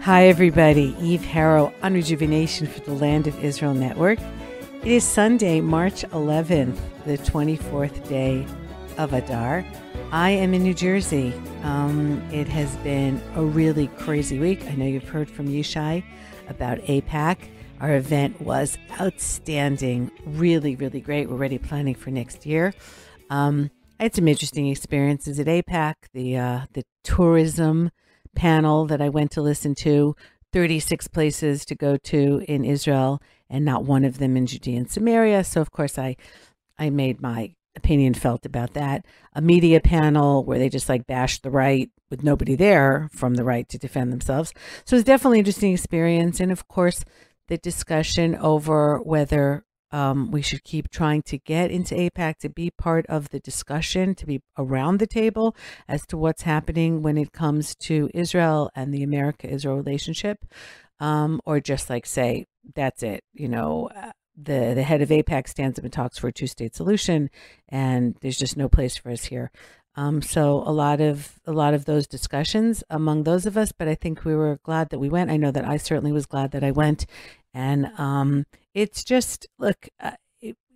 Hi, everybody. Eve Harrow on Rejuvenation for the Land of Israel Network. It is Sunday, March 11th, the 24th day of Adar. I am in New Jersey. It has been a really crazy week. I know you've heard from Yishai about AIPAC. Our event was outstanding, really, really great. We're already planning for next year. I had some interesting experiences at AIPAC, the tourism panel that I went to listen to, 36 places to go to in Israel, and not one of them in Judea Samaria. So, of course, I made my opinion felt about that. A media panel where they just bashed the right with nobody there from the right to defend themselves. So it was definitely an interesting experience. And, of course, the discussion over whether we should keep trying to get into AIPAC, to be part of the discussion, to be around the table as to what's happening when it comes to Israel and the America-Israel relationship, or just say, that's it. The head of AIPAC stands up and talks for a two-state solution, and there's just no place for us here. So a lot of those discussions among those of us, but I think we were glad that we went. I know that I certainly was glad that I went. And it's just,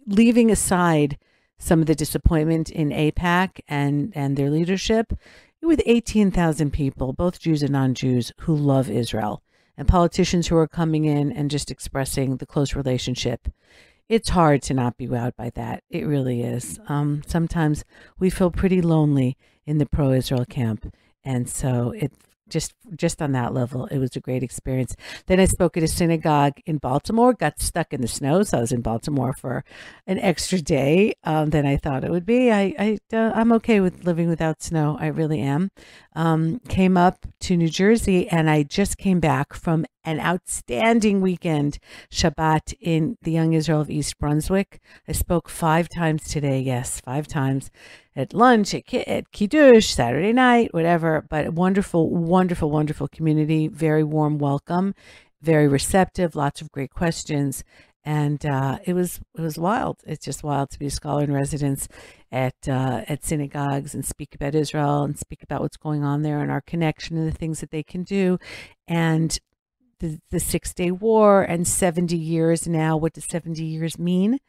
leaving aside some of the disappointment in AIPAC and their leadership, with 18,000 people, both Jews and non-Jews, who love Israel, and politicians who are coming in and just expressing the close relationship. It's hard to not be wowed by that. It really is. Sometimes we feel pretty lonely in the pro-Israel camp. And so it just on that level, it was a great experience. Then I spoke at a synagogue in Baltimore, got stuck in the snow. So I was in Baltimore for an extra day than I thought it would be. I'm okay with living without snow. I really am. Came up to New Jersey, and I just came back from an outstanding weekend, Shabbat, in the Young Israel of East Brunswick. I spoke 5 times today. Yes, 5 times. At lunch, at Kiddush, Saturday night, whatever. But wonderful, wonderful, wonderful community. Very warm welcome, very receptive, lots of great questions. And it was wild. It's just wild to be a scholar in residence at synagogues and speak about Israel and speak about what's going on there and our connection and the things that they can do. And the 6-Day War and 70 years now. What does 70 years mean?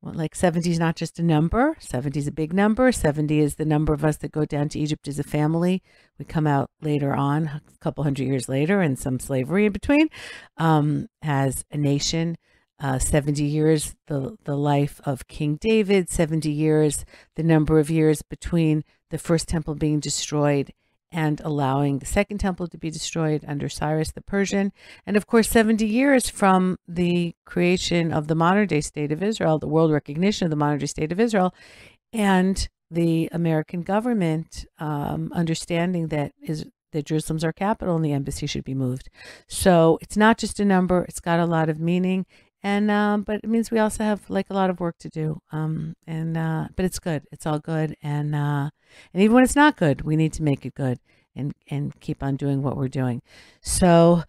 Well, 70 is not just a number. 70 is a big number. 70 is the number of us that go down to Egypt as a family. We come out later on, a couple hundred years later, and some slavery in between, as a nation. 70 years, the life of King David. 70 years, the number of years between the first temple being destroyed and allowing the second temple to be destroyed under Cyrus the Persian. And of course, 70 years from the creation of the modern-day state of Israel, the world recognition of the modern-day state of Israel, and the American government understanding that Jerusalem's our capital and the embassy should be moved. So it's not just a number. It's got a lot of meaning. And but it means we also have a lot of work to do. But it's good. It's all good. And even when it's not good, we need to make it good and keep on doing what we're doing. So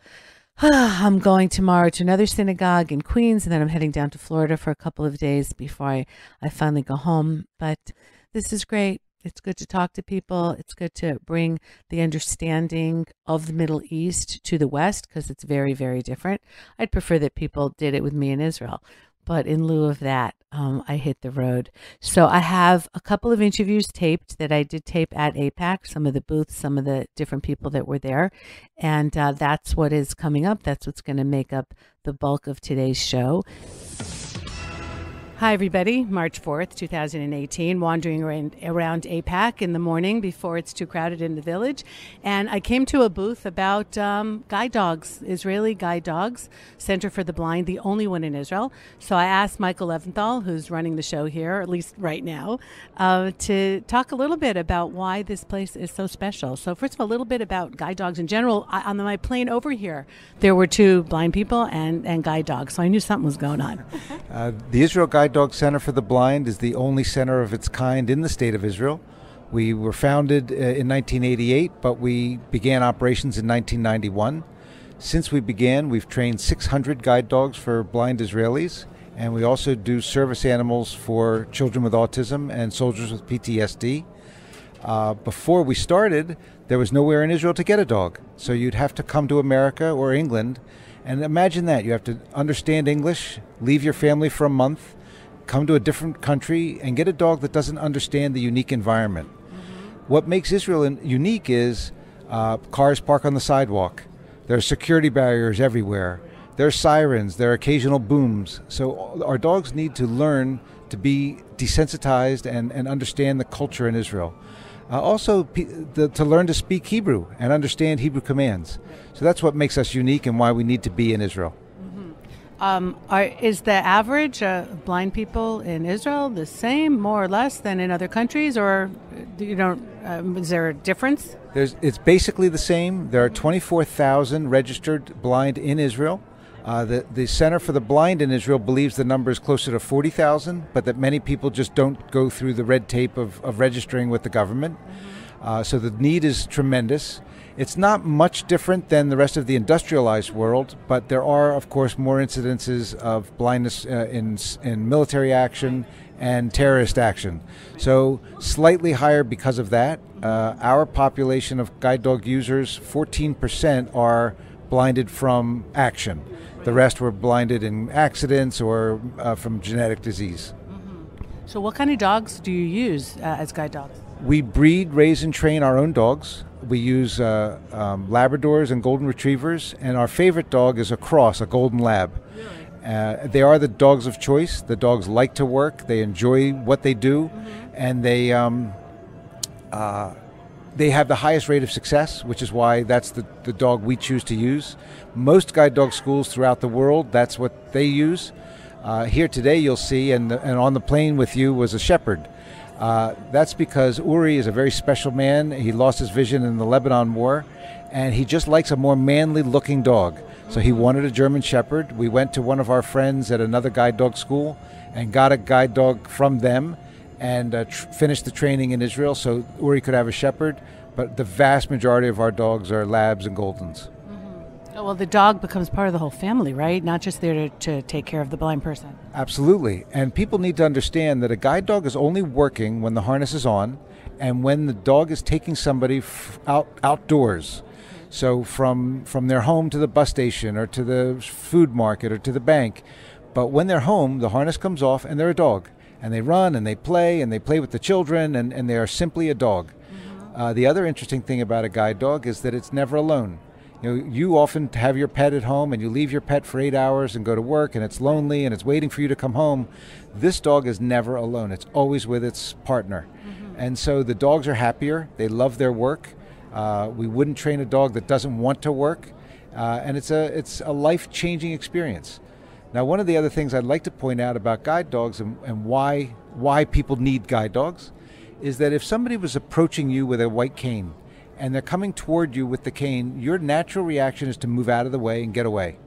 I'm going tomorrow to another synagogue in Queens, and then I'm heading down to Florida for a couple of days before I finally go home. But this is great. It's good to talk to people. It's good to bring the understanding of the Middle East to the West, because it's very, very different. I'd prefer that people did it with me in Israel. But in lieu of that, I hit the road. So I have a couple of interviews taped that I did tape at AIPAC, some of the booths, some of the different people that were there. And that's what is coming up. That's what's going to make up the bulk of today's show. Hi, everybody. March 4th, 2018, wandering around AIPAC in the morning before it's too crowded in the village. And I came to a booth about guide dogs, Israeli guide dogs, Center for the Blind, the only one in Israel. So I asked Michael Leventhal, who's running the show here, at least right now, to talk a little bit about why this place is so special. So first of all, a little bit about guide dogs in general. On my plane over here, there were 2 blind people and guide dogs. So I knew something was going on. The Israel Guide Dog Center for the Blind is the only center of its kind in the state of Israel. We were founded in 1988, but we began operations in 1991. Since we began, we've trained 600 guide dogs for blind Israelis, and we also do service animals for children with autism and soldiers with PTSD. Before we started, there was nowhere in Israel to get a dog. So you'd have to come to America or England. And imagine that. You have to understand English, leave your family for a month, come to a different country, and get a dog that doesn't understand the unique environment. What makes Israel unique is cars park on the sidewalk. There are security barriers everywhere. There are sirens. There are occasional booms. So our dogs need to learn to be desensitized and understand the culture in Israel. Also, to learn to speak Hebrew and understand Hebrew commands. So that's what makes us unique and why we need to be in Israel. Is the average blind people in Israel the same, more or less, than in other countries, or is there a difference? It's basically the same. There are 24,000 registered blind in Israel. The Center for the Blind in Israel believes the number is closer to 40,000, but that many people just don't go through the red tape of registering with the government. So the need is tremendous. It's not much different than the rest of the industrialized world, but there are, of course, more incidences of blindness in military action and terrorist action. So slightly higher because of that. Our population of guide dog users, 14% are blinded from action. The rest were blinded in accidents or from genetic disease. So what kind of dogs do you use as guide dogs? We breed, raise, and train our own dogs. We use Labradors and Golden Retrievers, and our favorite dog is a cross, a Golden Lab. They are the dogs of choice. The dogs like to work. They enjoy what they do, and they have the highest rate of success, which is why that's the dog we choose to use. Most guide dog schools throughout the world, that's what they use. Here today you'll see, and on the plane with you was a shepherd. That's because Uri is a very special man. He lost his vision in the Lebanon War, and he just likes a more manly-looking dog. So he wanted a German Shepherd. We went to one of our friends at another guide dog school and got a guide dog from them and finished the training in Israel so Uri could have a Shepherd. But the vast majority of our dogs are Labs and Goldens. Well, the dog becomes part of the whole family, right? Not just there to take care of the blind person. Absolutely. And people need to understand that a guide dog is only working when the harness is on and when the dog is taking somebody outdoors. So from their home to the bus station or to the food market or to the bank. But when they're home, the harness comes off and they're a dog. And they run and they play with the children and they are simply a dog. The other interesting thing about a guide dog is that it's never alone. You often have your pet at home and you leave your pet for 8 hours and go to work and it's lonely and it's waiting for you to come home. This dog is never alone. It's always with its partner. And so the dogs are happier. They love their work. We wouldn't train a dog that doesn't want to work. And it's a life-changing experience. Now, one of the other things I'd like to point out about guide dogs and why people need guide dogs is that if somebody was approaching you with a white cane and they're coming toward you with the cane, your natural reaction is to move out of the way and get away.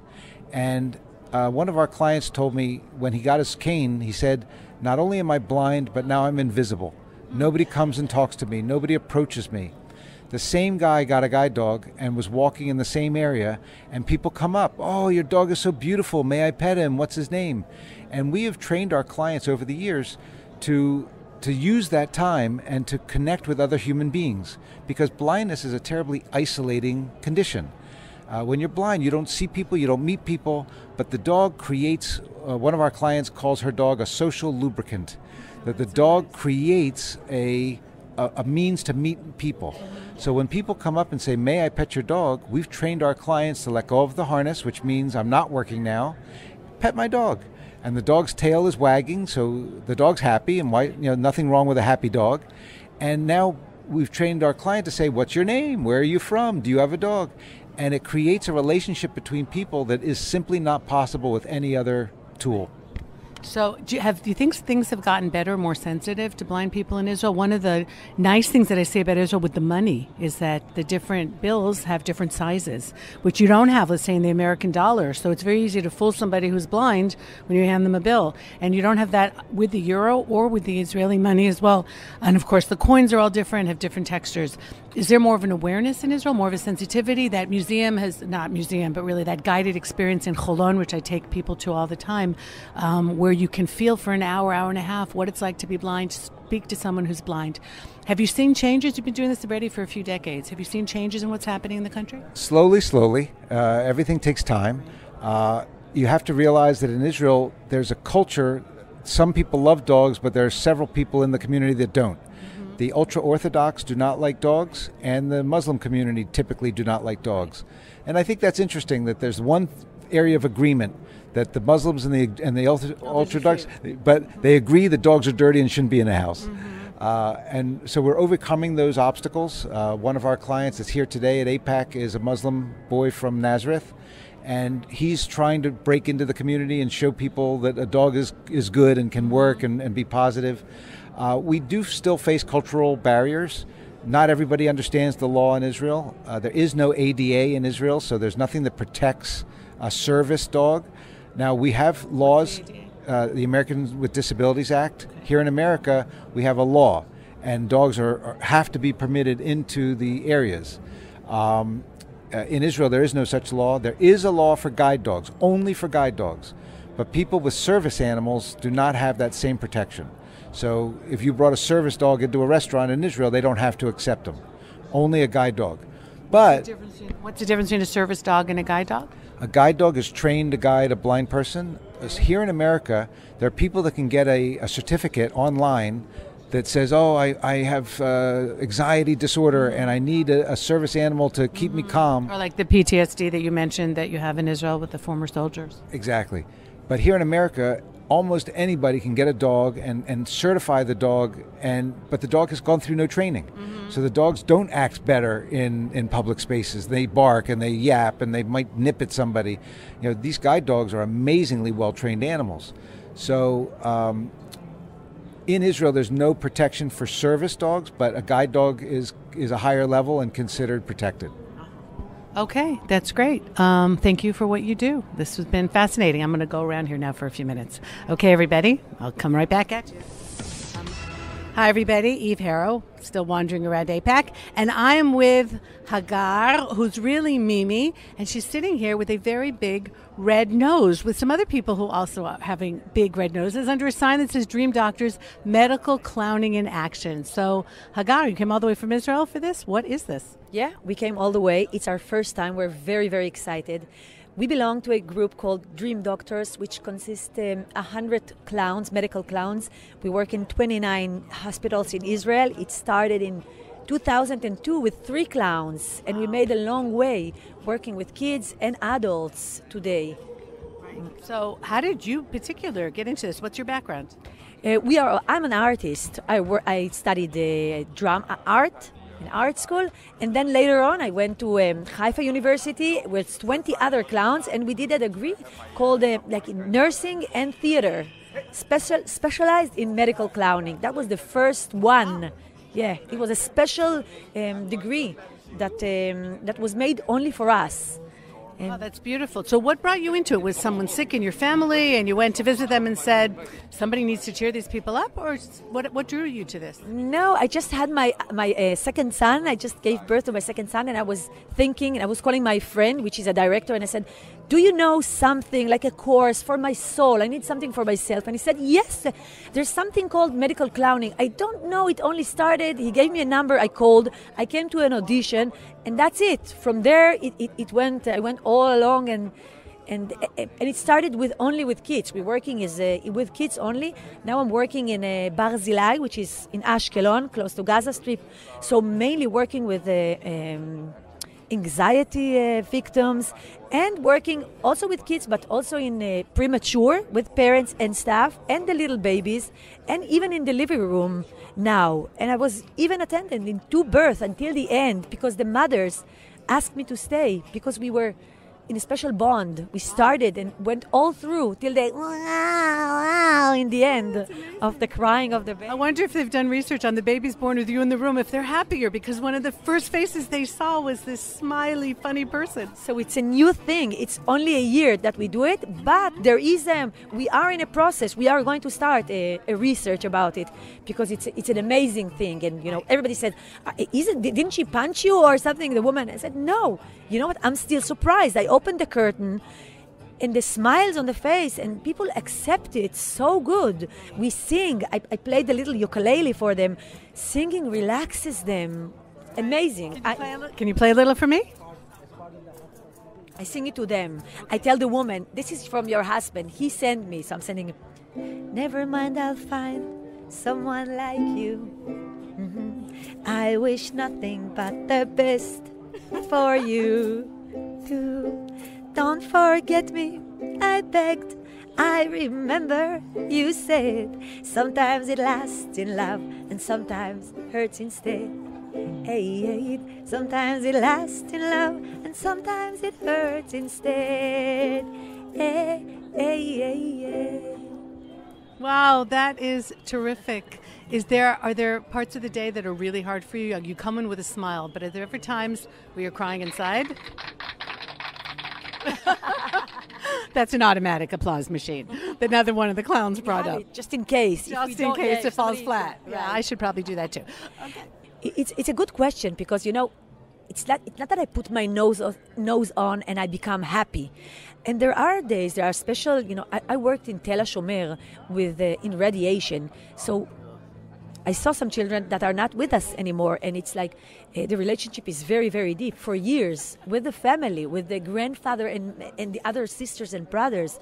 And one of our clients told me when he got his cane, he said, not only am I blind, but now I'm invisible. Nobody comes and talks to me. Nobody approaches me. The same guy got a guide dog and was walking in the same area, and people come up, oh, your dog is so beautiful. May I pet him? What's his name? And we have trained our clients over the years to use that time and to connect with other human beings, because blindness is a terribly isolating condition. When you're blind, you don't see people, you don't meet people, but the dog creates, one of our clients calls her dog a social lubricant, that the dog creates a means to meet people. So when people come up and say, may I pet your dog, we've trained our clients to let go of the harness, which means I'm not working now, pet my dog. And the dog's tail is wagging, so the dog's happy, and nothing wrong with a happy dog. And now we've trained our client to say, what's your name? Where are you from? Do you have a dog? And it creates a relationship between people that is simply not possible with any other tool. So do you think things have gotten better, more sensitive to blind people in Israel? One of the nice things that I say about Israel with the money is that the different bills have different sizes, which you don't have, let's say, in the American dollar. So it's very easy to fool somebody who's blind when you hand them a bill. And you don't have that with the euro or with the Israeli money as well. And of course, the coins are all different, have different textures. Is there more of an awareness in Israel, more of a sensitivity? That museum has, not museum, but really that guided experience in Cholon, which I take people to all the time, where where you can feel for an hour, hour and a half what it's like to be blind, speak to someone who's blind. Have you seen changes? You've been doing this already for a few decades. Have you seen changes in what's happening in the country? Slowly. Everything takes time. You have to realize that in Israel, there's a culture. Some people love dogs, but there are several people in the community that don't. The ultra-Orthodox do not like dogs, and the Muslim community typically do not like dogs. And I think that's interesting that there's one area of agreement that the Muslims and the Orthodox, but they agree that dogs are dirty and shouldn't be in a house. And so we're overcoming those obstacles. One of our clients that's here today at AIPAC is a Muslim boy from Nazareth, and he's trying to break into the community and show people that a dog is good and can work and be positive. We do still face cultural barriers. Not everybody understands the law in Israel. There is no ADA in Israel, so there's nothing that protects a service dog. Now, we have laws, the Americans with Disabilities Act. Here in America, we have a law, and dogs have to be permitted into the areas. In Israel, there is no such law. There is a law for guide dogs, only for guide dogs. But people with service animals do not have that same protection. So if you brought a service dog into a restaurant in Israel, they don't have to accept them. Only a guide dog. But what's the difference between a service dog and a guide dog? A guide dog is trained to guide a blind person. Here in America, there are people that can get a certificate online that says, oh, I have anxiety disorder and I need a service animal to keep me calm. Or like the PTSD that you mentioned that you have in Israel with the former soldiers. Exactly. But here in America, almost anybody can get a dog and certify the dog, but the dog has gone through no training. So the dogs don't act better in public spaces. They bark and they yap and they might nip at somebody. You know, these guide dogs are amazingly well-trained animals. So in Israel, there's no protection for service dogs, but a guide dog is a higher level and considered protected. Okay, that's great. Thank you for what you do. This has been fascinating. I'm going to go around here now for a few minutes. Okay, everybody, I'll come right back at you. Hi, everybody. Eve Harrow, still wandering around AIPAC. And I am with Hagar, who's really Mimi, and she's sitting here with a very big red nose with some other people who also are having big red noses under a sign that says Dream Doctors, Medical Clowning in Action. So, Hagar, you came all the way from Israel for this? What is this? Yeah, we came all the way. It's our first time. We're very, very excited. We belong to a group called Dream Doctors, which consists 100 clowns, medical clowns. We work in 29 hospitals in Israel. It started in 2002 with 3 clowns, and we made a long way working with kids and adults today. So how did you particular get into this? What's your background? I'm an artist. I studied drama art in art school, and then later on I went to Haifa University with 20 other clowns, and we did a degree called nursing and theater, specialized in medical clowning. That was the first one. Yeah, it was a special degree that was made only for us. Oh, that's beautiful. So what brought you into it? Was someone sick in your family and you went to visit them and said, somebody needs to cheer these people up? Or what drew you to this? No, I just had my second son. I just gave birth to my second son, and I was thinking, and I was calling my friend, which is a director, and I said, do you know something like a course for my soul? I need something for myself. And he said, yes, there's something called medical clowning. I don't know, it only started. He gave me a number, I called, I came to an audition, and that's it. From there, it went, I went all along, and it started only with kids. We're working with kids only. Now I'm working in Barzilai, which is in Ashkelon, close to Gaza Strip. So mainly working with anxiety victims, and working also with kids, but also in premature with parents and staff and the little babies, and even in the living room now. And I was even attending in 2 births until the end, because the mothers asked me to stay, because we were in a special bond. We started and went all through till they in the end of the crying of the baby. I wonder if they've done research on the babies born with you in the room, if they're happier, because one of the first faces they saw was this smiley, funny person. So it's a new thing. It's only a year that we do it, but there is we are in a process. We are going to start a research about it, because it's an amazing thing. And everybody said, didn't she punch you or something? The woman, I said, no. You know what? I'm still surprised. I opened the curtain. and the smiles on the face, and people accept it so good. We sing. I played a little ukulele for them. Singing relaxes them. Amazing. Can you play a little for me? I sing it to them. I tell the woman, this is from your husband. He sent me, so I'm sending him. Never mind, I'll find someone like you. I wish nothing but the best for you too. Don't forget me, I begged. I remember you said, sometimes it lasts in love and sometimes hurts instead. Hey, hey, sometimes it lasts in love and sometimes it hurts instead. Hey, hey, hey, hey. Wow, that is terrific. Are there parts of the day that are really hard for you? You come in with a smile, but are there ever times where you're crying inside? That's an automatic applause machine that another one of the clowns brought up. Just in case. Just in case it falls flat. Right. Yeah, I should probably do that too. Okay. It's a good question because, it's not that I put my nose on and I become happy. And there are days, there are special, I worked in Tel HaShomer in radiation. So I saw some children that are not with us anymore, and it's like the relationship is very, very deep for years with the family, with the grandfather and the other sisters and brothers.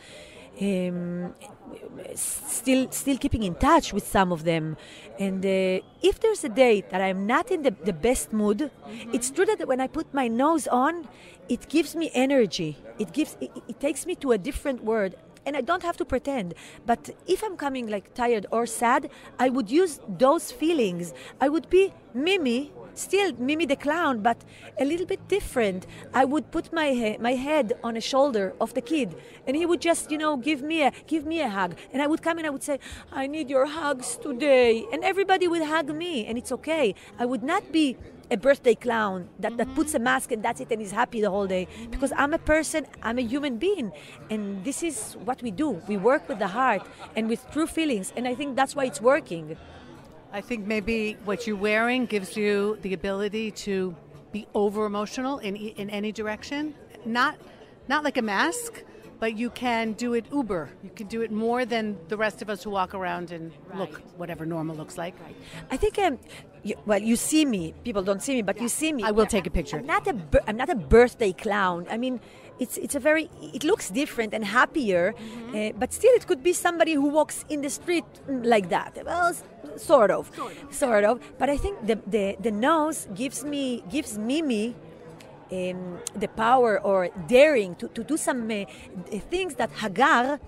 Still keeping in touch with some of them. And if there's a day that I'm not in the best mood, it's true that when I put my nose on, it gives me energy. It takes me to a different world. And I don't have to pretend. But if I'm coming like tired or sad, I would use those feelings. I would be Mimi, still Mimi the clown, but a little bit different. I would put my head on a shoulder of the kid, and he would just, give me a hug. And I would come and I would say, I need your hugs today. And everybody would hug me, and it's okay. I would not be a birthday clown that puts a mask and that's it and is happy the whole day, because I'm a person, I'm a human being, and this is what we do. We work with the heart and with true feelings, and I think that's why it's working. I think maybe what you're wearing gives you the ability to be over emotional in any direction, not like a mask, but you can do it uber. You can do it more than the rest of us who walk around and look whatever normal looks like. Right. I think, you see me. People don't see me, but you see me. I will take a picture. I'm not a birthday clown. I mean, it looks different and happier, but still it could be somebody who walks in the street like that. Well, sort of. But I think the nose gives Mimi the power or daring to do some things that Hagar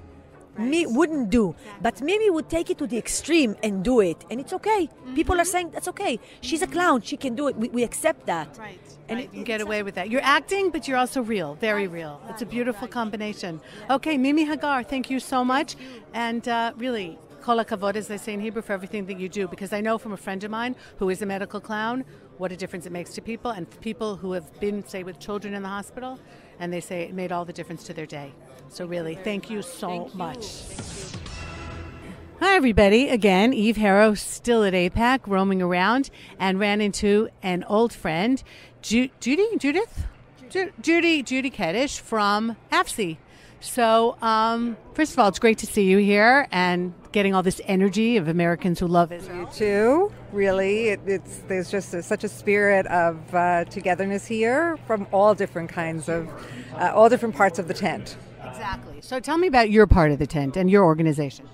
wouldn't do. But Mimi would take it to the extreme and do it. And it's okay. People are saying that's okay. She's a clown. She can do it. We accept that. Right. And you get away with that. You're acting, but you're also real. Very real. It's a beautiful combination. Okay, Mimi Hagar, thank you so much. And really, kol hakavod, as they say in Hebrew, for everything that you do. Because I know from a friend of mine who is a medical clown what a difference it makes to people, and people who have been, say, with children in the hospital, and they say it made all the difference to their day. So really, thank you so much. Hi, everybody. Again, Eve Harrow, still at AIPAC, roaming around, and ran into an old friend, Judy Kadish from AFSI. So, first of all, it's great to see you here and getting all this energy of Americans who love Israel. You too, really. There's just such a spirit of togetherness here from all different kinds of, all different parts of the tent. Exactly. So tell me about your part of the tent and your organization.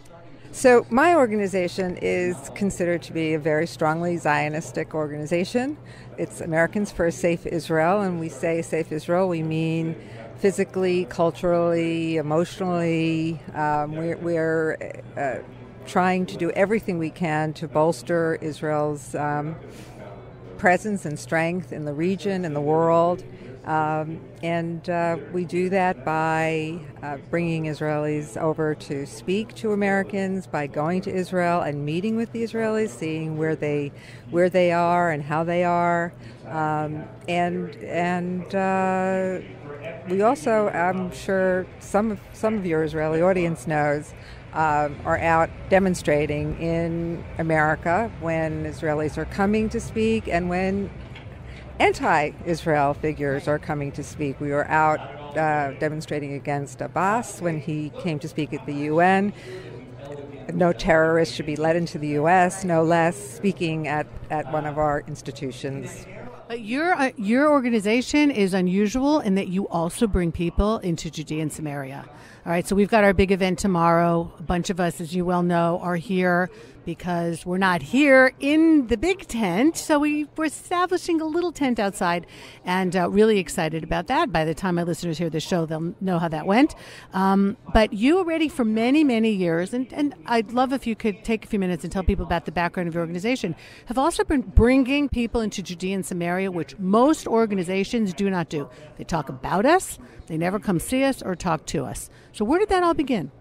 So my organization is considered to be a very strongly Zionistic organization. It's Americans for a Safe Israel, and we say Safe Israel, we mean physically, culturally, emotionally. We're trying to do everything we can to bolster Israel's presence and strength in the region and the world. And we do that by bringing Israelis over to speak to Americans, by going to Israel and meeting with the Israelis, seeing where they are and how they are, and we also, I'm sure some of your Israeli audience knows, are out demonstrating in America when Israelis are coming to speak and when anti-Israel figures are coming to speak. We were out demonstrating against Abbas when he came to speak at the UN. No terrorist should be let into the U.S., no less, speaking at one of our institutions. But your organization is unusual in that you also bring people into Judea and Samaria. All right, so we've got our big event tomorrow. A bunch of us, as you well know, are here because we're not here in the big tent. So we're establishing a little tent outside, and really excited about that. By the time my listeners hear the show, they'll know how that went. But you already for many, many years, and I'd love if you could take a few minutes and tell people about the background of your organization, have also been bringing people into Judea and Samaria, which most organizations do not do. They talk about us, they never come see us or talk to us. So where did that all begin?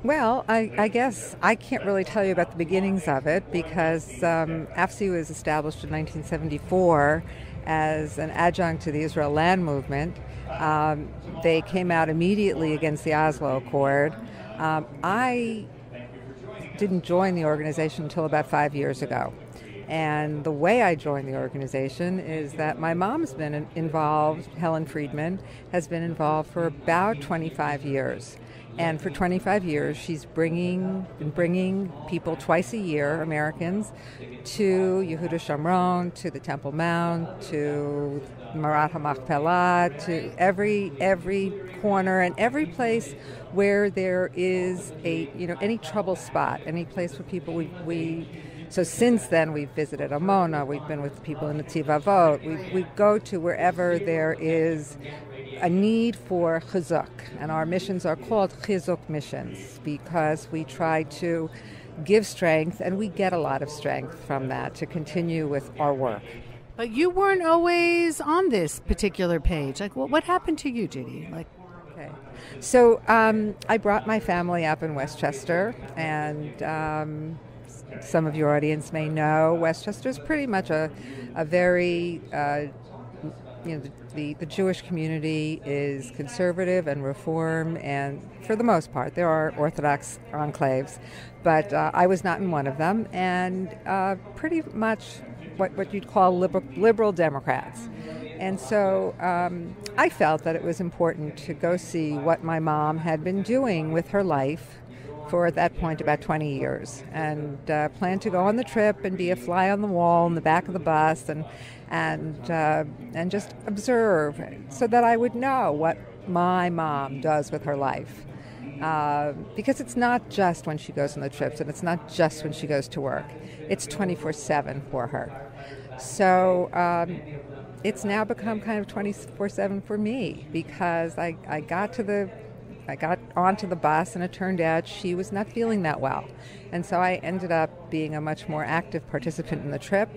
Well, I guess I can't really tell you about the beginnings of it because AFSI was established in 1974 as an adjunct to the Israel Land Movement. They came out immediately against the Oslo Accord. I didn't join the organization until about 5 years ago. And the way I joined the organization is that my mom's been involved, Helen Friedman, has been involved for about 25 years. And for 25 years, she's been bringing people twice a year, Americans, to Yehuda Shomron, to the Temple Mount, to Marat HaMachpelah, to every corner and every place where there is any trouble spot, any place where people So since then, we've visited Amona, we've been with people in the Netiv Avot, we go to wherever there is a need for chizuk, and our missions are called chizuk missions because we try to give strength, and we get a lot of strength from that to continue with our work. But you weren't always on this particular page. Like, what happened to you, Judy? Okay. So I brought my family up in Westchester, and some of your audience may know Westchester is pretty much a very the Jewish community is conservative and reform, and for the most part, there are Orthodox enclaves, but I was not in one of them, and pretty much what you'd call liberal Democrats. And so I felt that it was important to go see what my mom had been doing with her life for, at that point, about 20 years, and planned to go on the trip and be a fly on the wall in the back of the bus and just observe so that I would know what my mom does with her life. Because it's not just when she goes on the trips, and it's not just when she goes to work. It's 24/7 for her. So it's now become kind of 24/7 for me because I got onto the bus, and it turned out she was not feeling that well. And so I ended up being a much more active participant in the trip.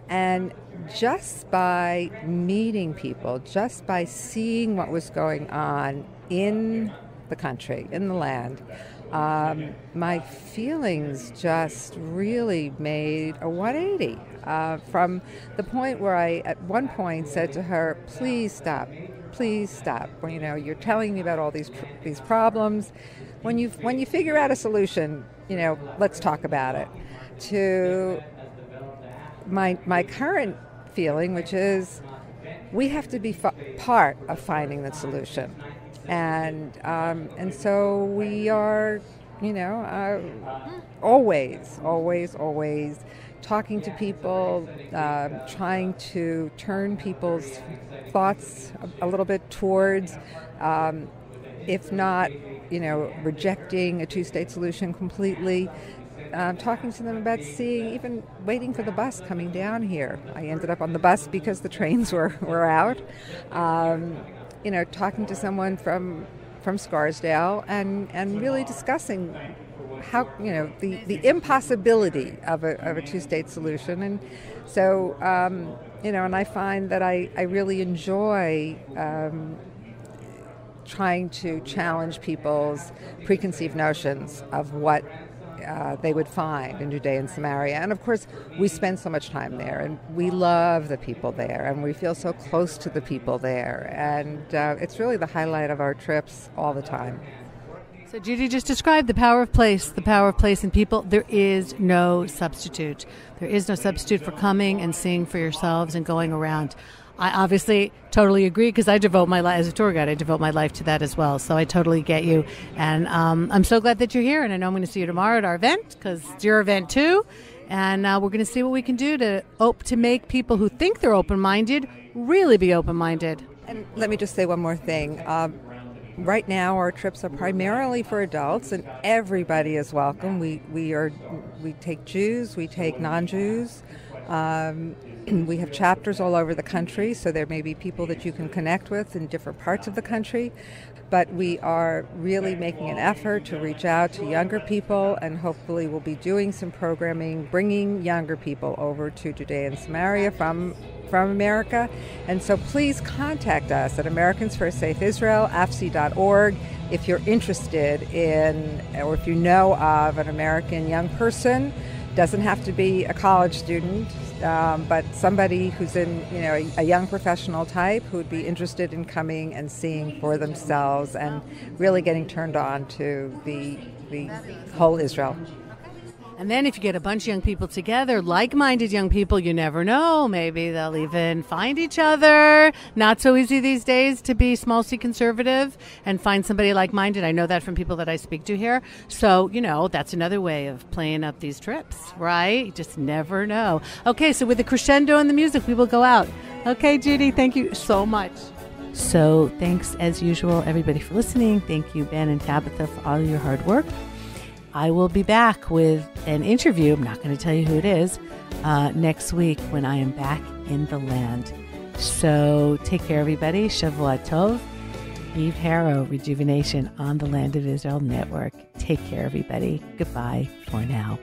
And just by meeting people, just by seeing what was going on in the country, in the land, my feelings just really made a 180 from the point where I, at one point, said to her, please stop. Well, you're telling me about all these problems. When you figure out a solution, let's talk about it. To my current feeling, which is we have to be part of finding the solution, and so we are, always talking to people, trying to turn people's thoughts a little bit towards, if not, rejecting a two-state solution completely, talking to them about even waiting for the bus coming down here. I ended up on the bus because the trains were out. Talking to someone from Scarsdale and really discussing how the impossibility of a two-state solution. And so and I find that I really enjoy trying to challenge people's preconceived notions of what they would find in Judea and Samaria. And of course, we spend so much time there, and we love the people there, and we feel so close to the people there. And it's really the highlight of our trips all the time. So Judy just described the power of place in people. There is no substitute. There is no substitute for coming and seeing for yourselves and going around. I obviously totally agree because I devote my life, as a tour guide, I devote my life to that as well. So I totally get you. And I'm so glad that you're here. And I know I'm going to see you tomorrow at our event because it's your event too. And we're going to see what we can do to make people who think they're open-minded really be open-minded. And let me just say one more thing. Right now, our trips are primarily for adults, and everybody is welcome. We take Jews, we take non-Jews. We have chapters all over the country, so there may be people that you can connect with in different parts of the country. But we are really making an effort to reach out to younger people, and hopefully we'll be doing some programming, bringing younger people over to Judea and Samaria from America. And so please contact us at Americans for a Safe Israel, AFSI.org, if you're interested in, or if you know of an American young person. Doesn't have to be a college student, but somebody who's in, a young professional type who would be interested in coming and seeing for themselves and really getting turned on to the whole Israel. And then if you get a bunch of young people together, like-minded young people, you never know. Maybe they'll even find each other. Not so easy these days to be small C conservative and find somebody like-minded. I know that from people that I speak to here. So, that's another way of playing up these trips, right? You just never know. Okay, so with the crescendo and the music, we will go out. Okay, Judy, thank you so much. So thanks, as usual, everybody, for listening. Thank you, Ben and Tabitha, for all your hard work. I will be back with an interview. I'm not going to tell you who it is next week when I am back in the land. So take care, everybody. Shavua Tov. Eve Harrow, Rejuvenation on the Land of Israel Network. Take care, everybody. Goodbye for now.